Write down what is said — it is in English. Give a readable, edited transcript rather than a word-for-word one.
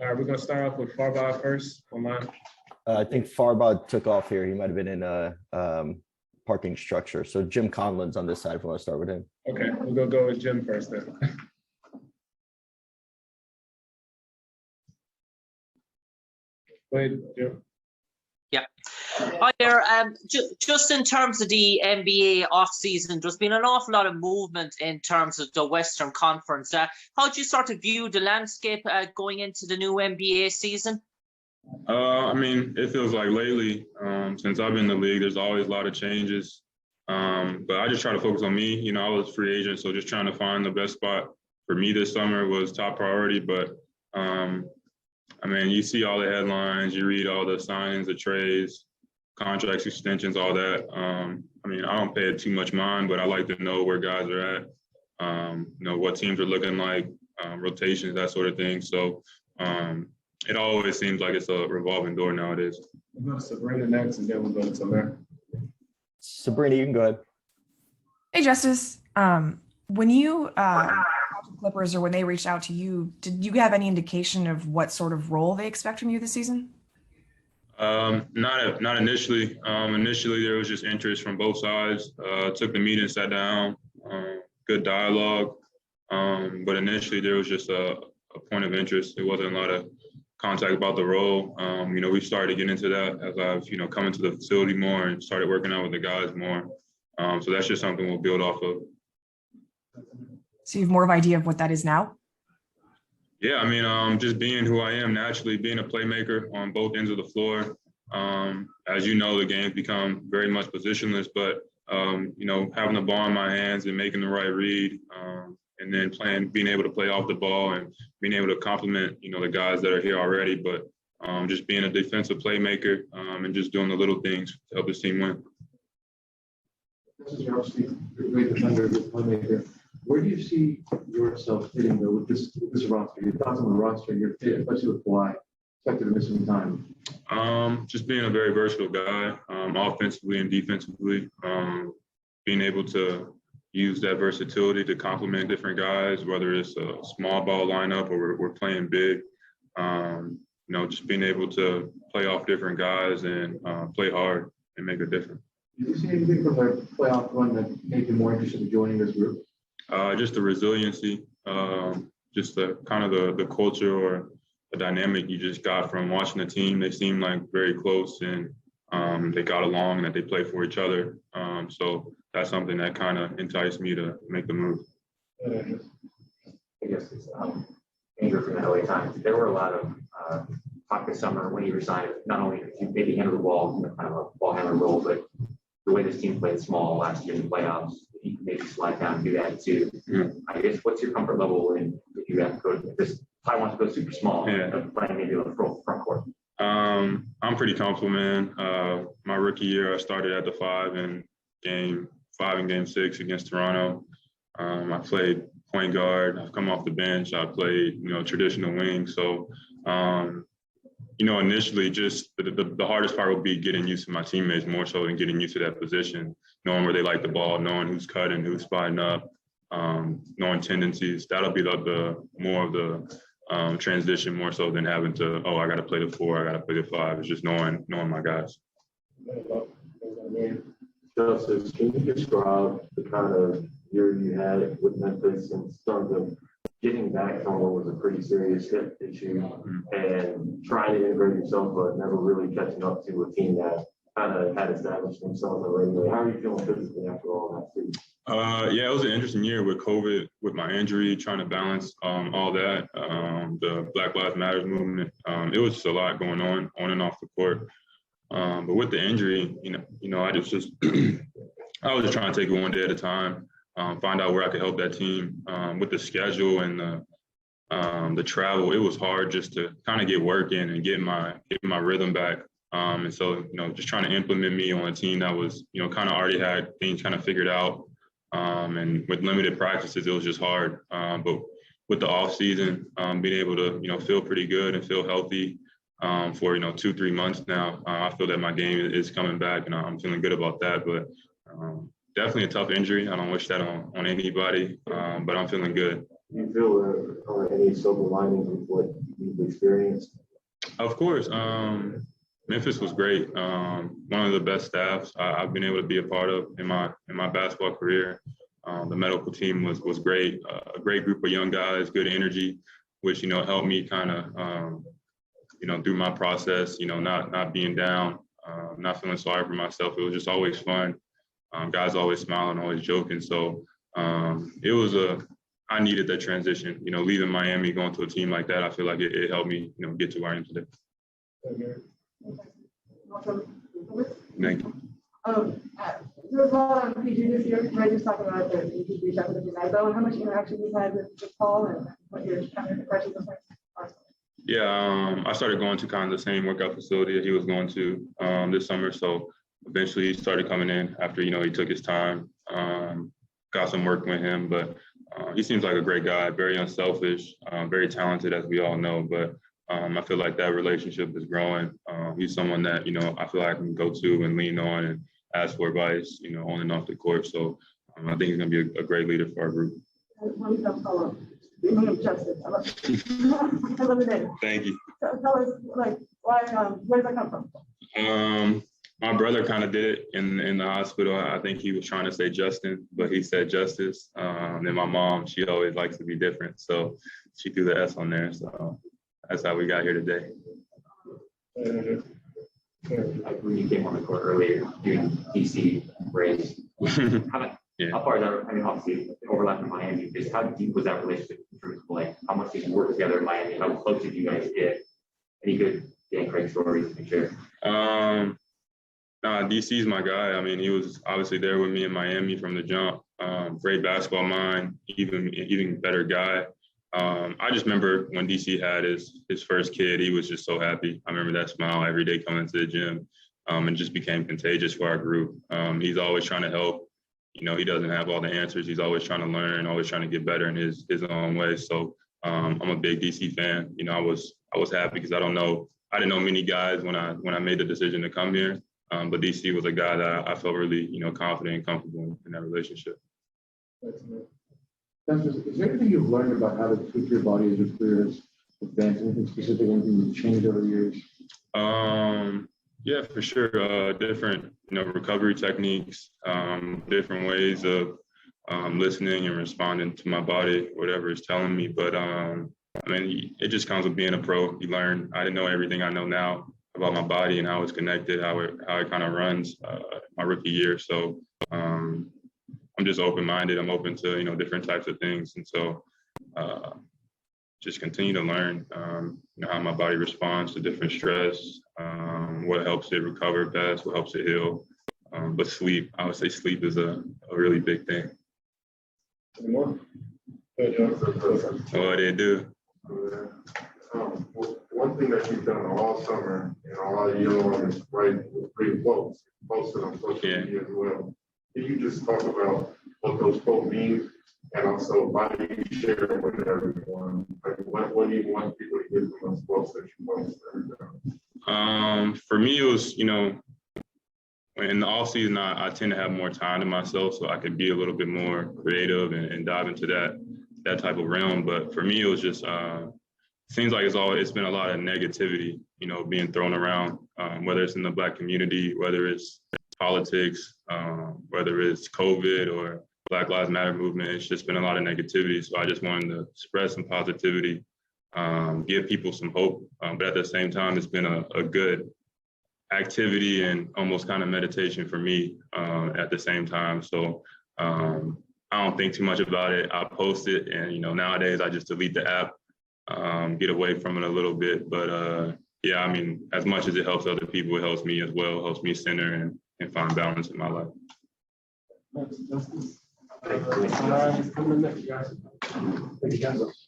All right, we're gonna start off with Farbod first on mine. I think Farbod took off here. He might have been in a parking structure. So Jim Conlon's on this side if we want to start with him. Okay, we're gonna go with Jim first then. Go ahead, Jim. Yeah. Hi there. Just in terms of the NBA offseason, there's been an awful lot of movement in terms of the Western Conference. How do you sort of view the landscape going into the new NBA season? I mean, it feels like lately, since I've been in the league, there's always a lot of changes. But I just try to focus on me. You know, I was a free agent, so just trying to find the best spot for me this summer was top priority. But I mean, you see all the headlines, you read all the signings, the trades, contracts, extensions, all that. I mean, I don't pay it too much mind, but I like to know where guys are at, you know, what teams are looking like, rotations, that sort of thing. So it always seems like it's a revolving door nowadays. We'll go to Sabrina next, and then we'll go to Tamara. Sabrina, you can go ahead. Hey, Justice. When you Clippers or when they reached out to you, did you have any indication of what sort of role they expect from you this season? Not initially. Initially, there was just interest from both sides. Took the meeting, sat down, good dialogue. But initially, there was just a point of interest. There wasn't a lot of contact about the role. You know, we started to get into that as I've, you know, come into the facility more and started working out with the guys more. So that's just something we'll build off of. So you have more of an idea of what that is now? Yeah, I mean, just being who I am naturally, being a playmaker on both ends of the floor. As you know, the game's become very much positionless, but, you know, having the ball in my hands and making the right read, and then being able to play off the ball and being able to complement, you know, the guys that are here already, but just being a defensive playmaker and just doing the little things to help this team win. This is your obviously great defender, good playmaker. Where do you see yourself fitting though with this roster? Your thoughts on the roster, your fit, especially with Kawhi, expected to miss some time. Just being a very versatile guy, offensively and defensively. Being able to use that versatility to complement different guys, whether it's a small ball lineup or we're playing big. You know, just being able to play off different guys and play hard and make a difference. Did you see anything from the playoff run that made you more interested in joining this group? Just the resiliency, just the kind of the culture or the dynamic you just got from watching the team. They seem like very close and they got along and that they play for each other. So that's something that kind of enticed me to make the move. I guess it's Andrew from the LA Times. There were a lot of talk this summer when you resigned, not only did you maybe handle the ball, you know, kind of a ball handler role, but the way this team played small last year in the playoffs, you can maybe slide down and do that too. Mm-hmm. I guess what's your comfort level in if you have to go to this? I want to go super small, playing maybe on the front court. I'm pretty comfortable, man. My rookie year, I started at the 5 in game 6 against Toronto. I played point guard. I've come off the bench. I played, you know, traditional wing. So, you know, initially just the hardest part would be getting used to my teammates more so than getting used to that position, knowing where they like the ball, knowing who's cutting, who's spotting up, knowing tendencies. That'll be the more of the transition more so than having to, I got to play the 4, I got to play the 5. It's just knowing my guys. Justice, can you describe the kind of year you had with Memphis in terms of getting back from what was a pretty serious hip issue and trying to integrate yourself, but never really catching up to a team that kind of had established themselves already? How are you feeling physically after all that too? Yeah, it was an interesting year with COVID, with my injury, trying to balance all that, the Black Lives Matter movement. It was just a lot going on and off the court. But with the injury, you know, I was just trying to take it one day at a time, find out where I could help that team. With the schedule and the travel, it was hard just to kind of get work in and get my rhythm back. And so, you know, just trying to implement me on a team that was, you know, kind of already had things kind of figured out. And with limited practices, it was just hard. But with the off season, being able to, you know, feel pretty good and feel healthy for, you know, 2-3 months now, I feel that my game is coming back and I'm feeling good about that. But definitely a tough injury. I don't wish that on anybody, but I'm feeling good. Do you feel there are any silver linings with what you've experienced? Of course. Memphis was great. One of the best staffs I've been able to be a part of in my basketball career. The medical team was great. A great group of young guys, good energy, which helped me kind of through my process. Not being down, not feeling sorry for myself. It was just always fun. Guys always smiling, always joking. So it was I needed that transition. Leaving Miami, going to a team like that, I feel like it helped me get to where I am today. Thank you. There's a lot on PG this year. Can I just talk about the reach out to the United and how much interaction you've had with Paul and what your kind of impressions are? Yeah, I started going to kind of the same workout facility that he was going to this summer. So eventually he started coming in after, he took his time, got some work with him, but he seems like a great guy, very unselfish, very talented, as we all know. But I feel like that relationship is growing. He's someone that, I feel like I can go to and lean on and ask for advice, on and off the court. So I think he's going to be a great leader for our group. Justice. I love the name. Thank you. So tell us, why, where did that come from? My brother kind of did it in the hospital. I think he was trying to say Justin, but he said Justice. And my mom, she always likes to be different. So she threw the S on there. So that's how we got here today. Like when you came on the court earlier, doing DC Braves, how far is that? I mean, obviously, overlap in Miami. Just how deep was that relationship in terms of how much did you work together in Miami? How close did you guys get? Any good Dan Craig stories you can share? DC's my guy. I mean, he was obviously there with me in Miami from the jump. Great basketball mind, even better guy. I just remember when DC had his first kid, he was just so happy. I remember that smile every day coming to the gym, and just became contagious for our group. He's always trying to help. He doesn't have all the answers. He's always trying to learn, always trying to get better in his own way. So I'm a big DC fan. I was happy because I didn't know many guys when I made the decision to come here. But DC was a guy that I felt really, confident and comfortable in that relationship. Is there anything you've learned about how to tweak your body as your career has advanced? Anything specific, anything you've changed over the years? Yeah, for sure. Different, recovery techniques, different ways of listening and responding to my body, whatever it's telling me. But it just comes with being a pro. You learn. I didn't know everything I know now about my body and how it's connected, how it kind of runs my rookie year. So I'm just open-minded. I'm open to, different types of things. And so just continue to learn, how my body responds to different stress, what helps it recover best, what helps it heal. But sleep, I would say sleep is a really big thing. Any more? What they do. One thing that you've done all summer and all year is write great quotes, posted on social media as well. Can you just talk about what those quotes mean, and also why do you share it with everyone? What do you want people to get from those quotes that you post every day? For me, it was, in the off season, I tend to have more time to myself, so I could be a little bit more creative and dive into that type of realm. But for me, it was just seems like it's been a lot of negativity, being thrown around, whether it's in the Black community, whether it's politics, whether it's COVID or Black Lives Matter movement. It's just been a lot of negativity. So I just wanted to spread some positivity, give people some hope. But at the same time, it's been a good activity and almost kind of meditation for me at the same time. So I don't think too much about it. I post it, and nowadays I just delete the app, get away from it a little bit. But yeah, as much as it helps other people, it helps me as well. It helps me center and find balance in my life. Justice. Coming next, guys. Thank you, guys.